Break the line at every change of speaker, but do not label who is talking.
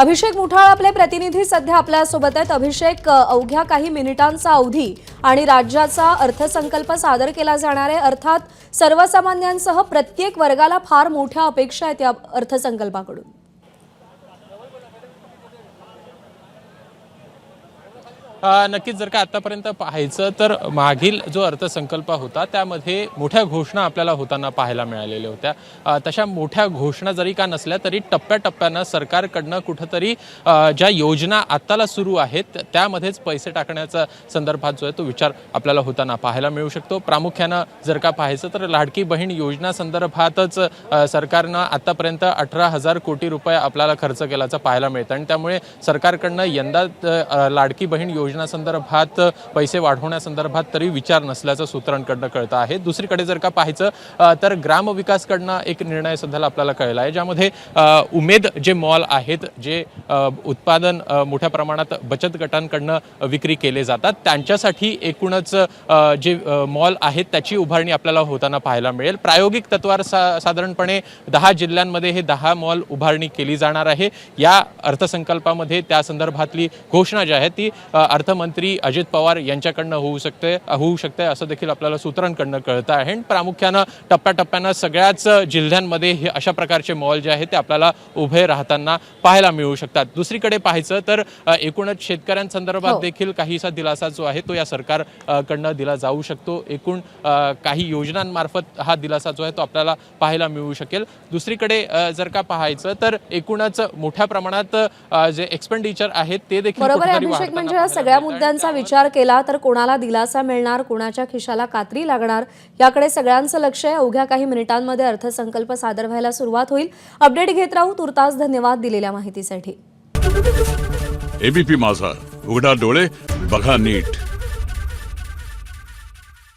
अभिषेक मुठाळ आपले प्रतिनिधी सध्या आपल्या सोबत आहेत। अभिषेक, अवघ्या काही मिनिटांचा अवधी आणि राज्याचा अर्थसंकल्प सादर केला जाणार आहे। अर्थात सर्वसामान्यांसह प्रत्येक वर्गाला फार मोठ्या अपेक्षा आहेत या अर्थसंकल्पाकडून।
नक्कीच जर का आतापर्यंत पाहायचं तर मागील जो अर्थसंकल्प होता त्यामध्ये मोठ्या घोषणा आपल्याला होताना पाहायला मिळालेल्या होत्या। तशा मोठ्या घोषणा जरी का नसल्या तरी टप्प्याटप्प्यानं सरकारकडनं कुठंतरी ज्या योजना आत्ताला सुरू आहेत त्यामध्येच पैसे टाकण्याचा संदर्भात जो आहे तो विचार आपल्याला होताना पाहायला मिळू शकतो। प्रामुख्यानं जर का पाहायचं तर लाडकी बहीण योजना संदर्भातच सरकारनं आतापर्यंत 18,000 कोटी रुपये आपल्याला खर्च केल्याचं पाहायला मिळतं आणि त्यामुळे सरकारकडनं यंदा लाडकी बहीण योजना संदर्भात पैसे वाढवण्यासंदर्भात तरी विचार नसल्याचं सूत्रांकडनं कळतं आहे। दुसरीकडे जर का पाहायचं तर ग्रामविकासकडनं एक निर्णय सध्याला आपल्याला कळला आहे, ज्यामध्ये उमेद जे मॉल आहेत, जे उत्पादन मोठ्या प्रमाणात बचत गटांकडनं विक्री केले जातात त्यांच्यासाठी एकूणच जे मॉल आहेत त्याची उभारणी आपल्याला होताना पाहायला मिळेल। प्रायोगिक तत्वावर साधारणपणे 10 जिल्ह्यांमध्ये हे 10 मॉल उभारणी केली जाणार आहे। या अर्थसंकल्पामध्ये त्या संदर्भातली घोषणा जी आहे ती अर्थमंत्री अजित पवार यांच्याकडनं होऊ शकते असं देखील आपल्याला सूत्रांकडनं कळतं आहे। प्रामुख्यानं टप्प्याटप्प्यानं सगळ्याच जिल्ह्यांमध्ये हे अशा प्रकारचे मॉल जे आहेत ते आपल्याला उभे राहताना पाहायला मिळू शकतात। दुसरीकडे पाहायचं तर एकूणच शेतकऱ्यांसंदर्भात देखील काहीसा दिलासा जो आहे तो या सरकारकडनं दिला जाऊ शकतो। एकूण काही योजनांमार्फत हा दिलासा जो आहे तो आपल्याला पाहायला मिळू शकेल। दुसरीकडे जर का पाहायचं तर एकूणच मोठ्या प्रमाणात जे एक्सपेंडिचर आहेत ते देखील
अभिषेक, म्हणजे या सगळ्या मुद्द्यांचा विचार केला तर कोणाला दिलासा मिळणार, कोणाच्या खिशाला कात्री लागणार याकडे सगळ्यांचं लक्ष आहे। अवघ्या काही मिनिटांमध्ये अर्थसंकल्प सादर व्हायला सुरुवात होईल। अपडेट घेत राहू। तुर्तास धन्यवाद दिलेल्या माहितीसाठी।
एबीपी माझा, उघडा डोळे बघा नीट।